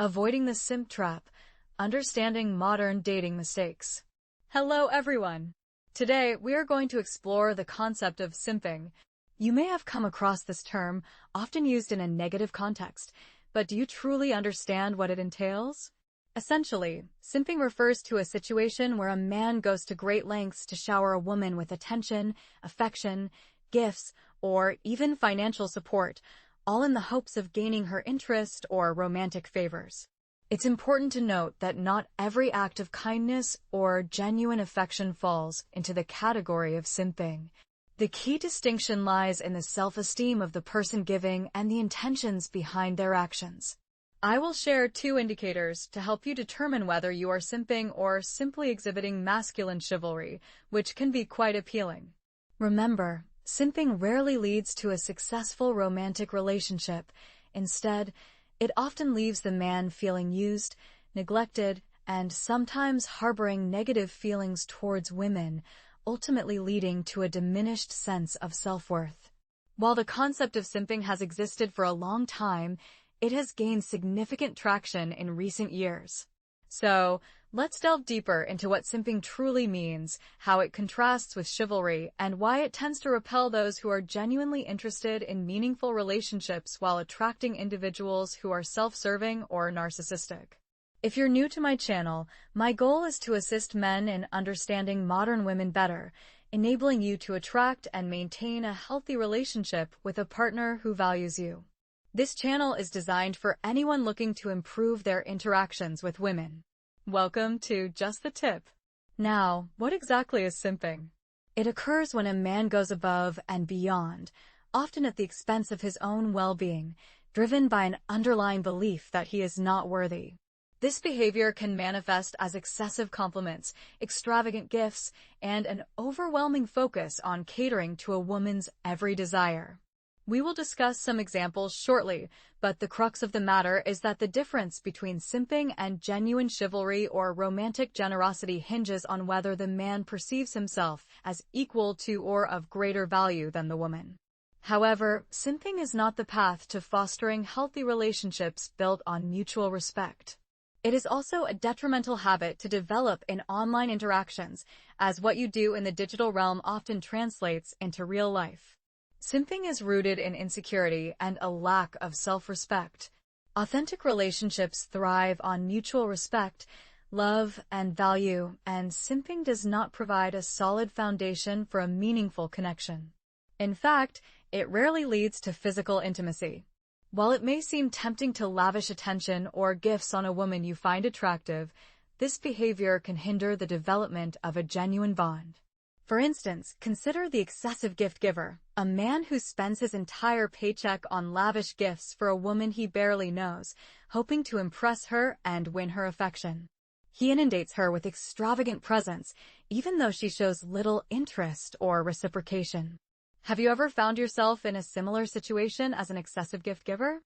Avoiding the simp trap, understanding modern dating mistakes. Hello everyone! Today we are going to explore the concept of simping. You may have come across this term, often used in a negative context, but do you truly understand what it entails? Essentially, simping refers to a situation where a man goes to great lengths to shower a woman with attention, affection, gifts, or even financial support, all in the hopes of gaining her interest or romantic favors. It's important to note that not every act of kindness or genuine affection falls into the category of simping. The key distinction lies in the self-esteem of the person giving and the intentions behind their actions. I will share 2 indicators to help you determine whether you are simping or simply exhibiting masculine chivalry, which can be quite appealing. Remember, simping rarely leads to a successful romantic relationship. Instead, it often leaves the man feeling used, neglected, and sometimes harboring negative feelings towards women, ultimately leading to a diminished sense of self-worth. While the concept of simping has existed for a long time, it has gained significant traction in recent years. So, let's delve deeper into what simping truly means, how it contrasts with chivalry, and why it tends to repel those who are genuinely interested in meaningful relationships while attracting individuals who are self-serving or narcissistic. If you're new to my channel, my goal is to assist men in understanding modern women better, enabling you to attract and maintain a healthy relationship with a partner who values you. This channel is designed for anyone looking to improve their interactions with women. Welcome to Just the Tip. Now, what exactly is simping? It occurs when a man goes above and beyond, often at the expense of his own well-being, driven by an underlying belief that he is not worthy. This behavior can manifest as excessive compliments, extravagant gifts, and an overwhelming focus on catering to a woman's every desire. We will discuss some examples shortly, but the crux of the matter is that the difference between simping and genuine chivalry or romantic generosity hinges on whether the man perceives himself as equal to or of greater value than the woman. However, simping is not the path to fostering healthy relationships built on mutual respect. It is also a detrimental habit to develop in online interactions, as what you do in the digital realm often translates into real life. Simping is rooted in insecurity and a lack of self-respect. Authentic relationships thrive on mutual respect, love, and value, and simping does not provide a solid foundation for a meaningful connection. In fact, it rarely leads to physical intimacy. While it may seem tempting to lavish attention or gifts on a woman you find attractive, this behavior can hinder the development of a genuine bond. For instance, consider the excessive gift giver, a man who spends his entire paycheck on lavish gifts for a woman he barely knows, hoping to impress her and win her affection. He inundates her with extravagant presents, even though she shows little interest or reciprocation. Have you ever found yourself in a similar situation as an excessive gift giver?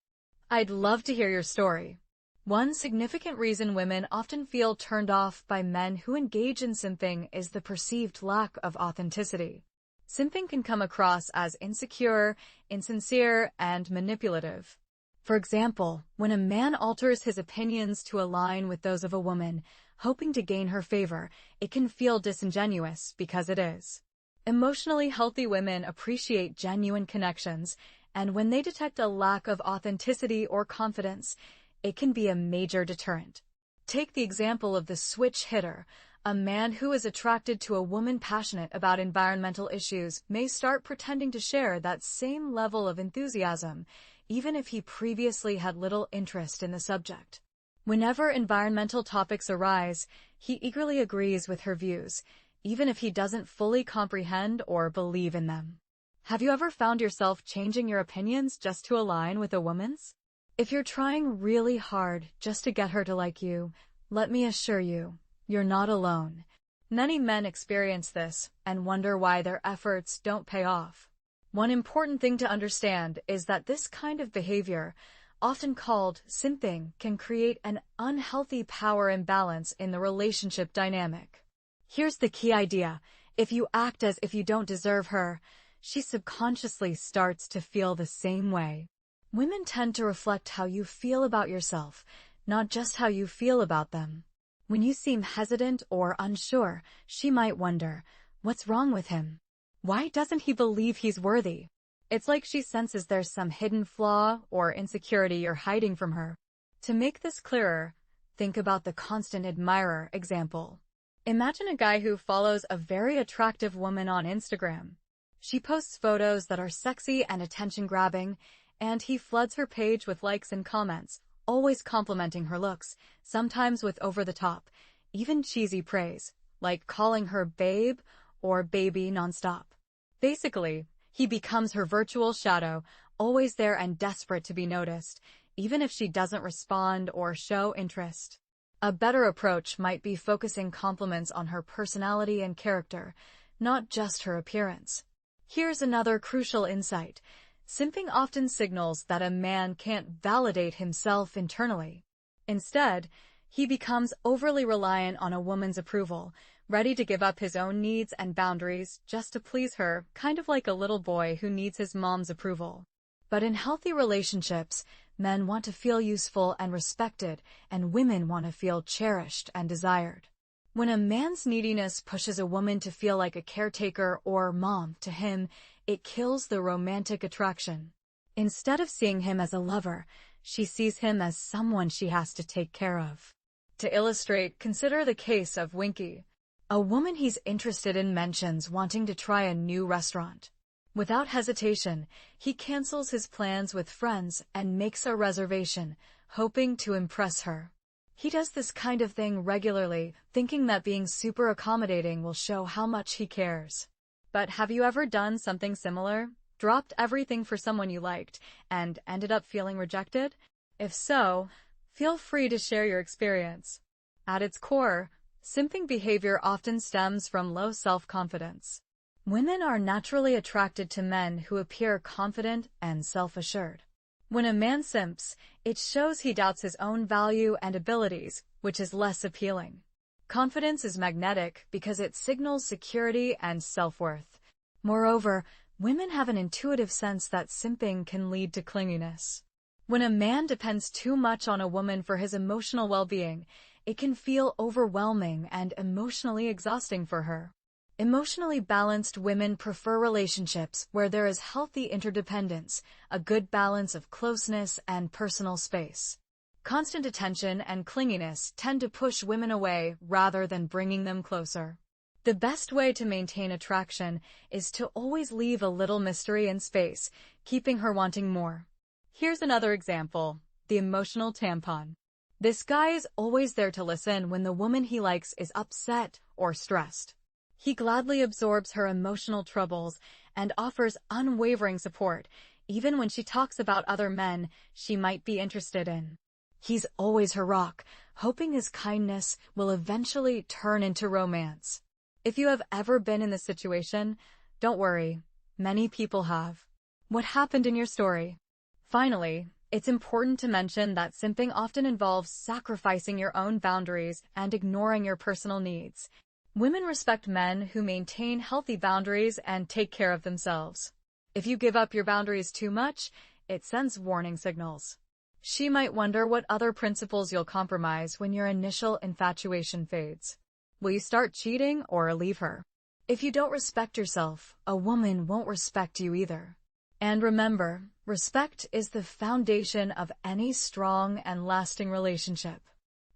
I'd love to hear your story. One significant reason women often feel turned off by men who engage in simping is the perceived lack of authenticity. Simping can come across as insecure, insincere, and manipulative. For example, when a man alters his opinions to align with those of a woman, hoping to gain her favor, it can feel disingenuous because it is. Emotionally healthy women appreciate genuine connections, and when they detect a lack of authenticity or confidence, it can be a major deterrent. Take the example of the switch hitter. A man who is attracted to a woman passionate about environmental issues may start pretending to share that same level of enthusiasm, even if he previously had little interest in the subject. Whenever environmental topics arise, he eagerly agrees with her views, even if he doesn't fully comprehend or believe in them. Have you ever found yourself changing your opinions just to align with a woman's? If you're trying really hard just to get her to like you, let me assure you, you're not alone. Many men experience this and wonder why their efforts don't pay off. One important thing to understand is that this kind of behavior, often called simping, can create an unhealthy power imbalance in the relationship dynamic. Here's the key idea. If you act as if you don't deserve her, she subconsciously starts to feel the same way. Women tend to reflect how you feel about yourself, not just how you feel about them. When you seem hesitant or unsure, she might wonder, what's wrong with him? Why doesn't he believe he's worthy? It's like she senses there's some hidden flaw or insecurity you're hiding from her. To make this clearer, think about the constant admirer example. Imagine a guy who follows a very attractive woman on Instagram. She posts photos that are sexy and attention-grabbing, and he floods her page with likes and comments, always complimenting her looks, sometimes with over-the-top, even cheesy praise, like calling her babe or baby nonstop. Basically, he becomes her virtual shadow, always there and desperate to be noticed, even if she doesn't respond or show interest. A better approach might be focusing compliments on her personality and character, not just her appearance. Here's another crucial insight. Simping often signals that a man can't validate himself internally. Instead, he becomes overly reliant on a woman's approval, ready to give up his own needs and boundaries just to please her, kind of like a little boy who needs his mom's approval. But in healthy relationships, men want to feel useful and respected, and women want to feel cherished and desired. When a man's neediness pushes a woman to feel like a caretaker or mom to him, it kills the romantic attraction. Instead of seeing him as a lover, she sees him as someone she has to take care of. To illustrate, consider the case of Winky. A woman he's interested in mentions wanting to try a new restaurant. Without hesitation, he cancels his plans with friends and makes a reservation, hoping to impress her. He does this kind of thing regularly, thinking that being super accommodating will show how much he cares. But have you ever done something similar? Dropped everything for someone you liked and ended up feeling rejected? If so, feel free to share your experience. At its core, simping behavior often stems from low self-confidence. Women are naturally attracted to men who appear confident and self-assured. When a man simps, it shows he doubts his own value and abilities, which is less appealing. Confidence is magnetic because it signals security and self-worth. Moreover, women have an intuitive sense that simping can lead to clinginess. When a man depends too much on a woman for his emotional well-being, it can feel overwhelming and emotionally exhausting for her. Emotionally balanced women prefer relationships where there is healthy interdependence, a good balance of closeness and personal space. Constant attention and clinginess tend to push women away rather than bringing them closer. The best way to maintain attraction is to always leave a little mystery and space, keeping her wanting more. Here's another example, the emotional tampon. This guy is always there to listen when the woman he likes is upset or stressed. He gladly absorbs her emotional troubles and offers unwavering support, even when she talks about other men she might be interested in. He's always her rock, hoping his kindness will eventually turn into romance. If you have ever been in this situation, don't worry, many people have. What happened in your story? Finally, it's important to mention that simping often involves sacrificing your own boundaries and ignoring your personal needs. Women respect men who maintain healthy boundaries and take care of themselves. If you give up your boundaries too much, it sends warning signals. She might wonder what other principles you'll compromise when your initial infatuation fades. Will you start cheating or leave her? If you don't respect yourself, a woman won't respect you either. And remember, respect is the foundation of any strong and lasting relationship.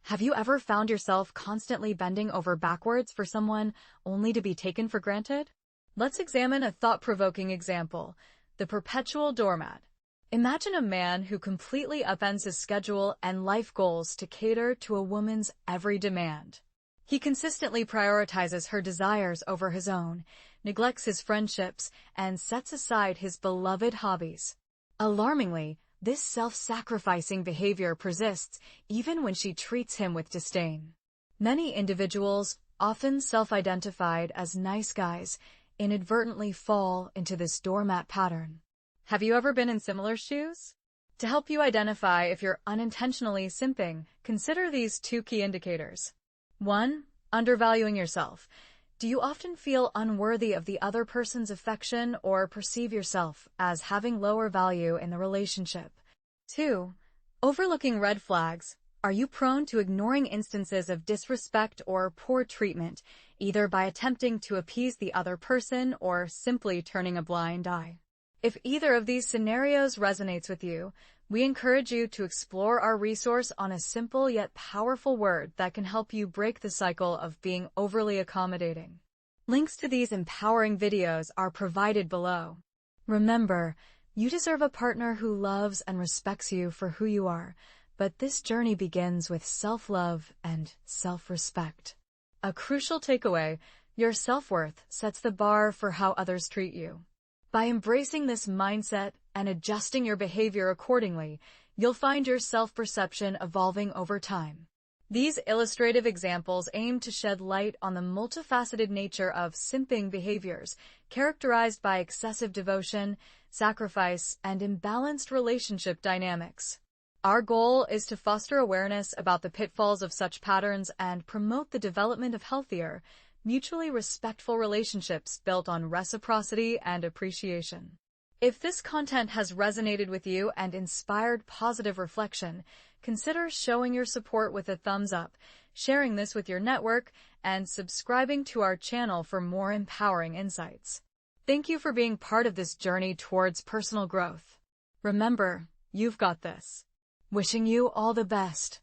Have you ever found yourself constantly bending over backwards for someone only to be taken for granted? Let's examine a thought-provoking example, the perpetual doormat. Imagine a man who completely upends his schedule and life goals to cater to a woman's every demand. He consistently prioritizes her desires over his own, neglects his friendships, and sets aside his beloved hobbies. Alarmingly, this self-sacrificing behavior persists even when she treats him with disdain. Many individuals, often self-identified as nice guys, inadvertently fall into this doormat pattern. Have you ever been in similar shoes? To help you identify if you're unintentionally simping, consider these 2 key indicators. 1. Undervaluing yourself. Do you often feel unworthy of the other person's affection or perceive yourself as having lower value in the relationship? 2. Overlooking red flags. Are you prone to ignoring instances of disrespect or poor treatment, either by attempting to appease the other person or simply turning a blind eye? If either of these scenarios resonates with you, we encourage you to explore our resource on a simple yet powerful word that can help you break the cycle of being overly accommodating. Links to these empowering videos are provided below. Remember, you deserve a partner who loves and respects you for who you are, but this journey begins with self-love and self-respect. A crucial takeaway: your self-worth sets the bar for how others treat you. By embracing this mindset and adjusting your behavior accordingly, you'll find your self-perception evolving over time. These illustrative examples aim to shed light on the multifaceted nature of simping behaviors, characterized by excessive devotion, sacrifice, and imbalanced relationship dynamics. Our goal is to foster awareness about the pitfalls of such patterns and promote the development of healthier, mutually respectful relationships built on reciprocity and appreciation. If this content has resonated with you and inspired positive reflection, consider showing your support with a thumbs up, sharing this with your network, and subscribing to our channel for more empowering insights. Thank you for being part of this journey towards personal growth. Remember, you've got this. Wishing you all the best.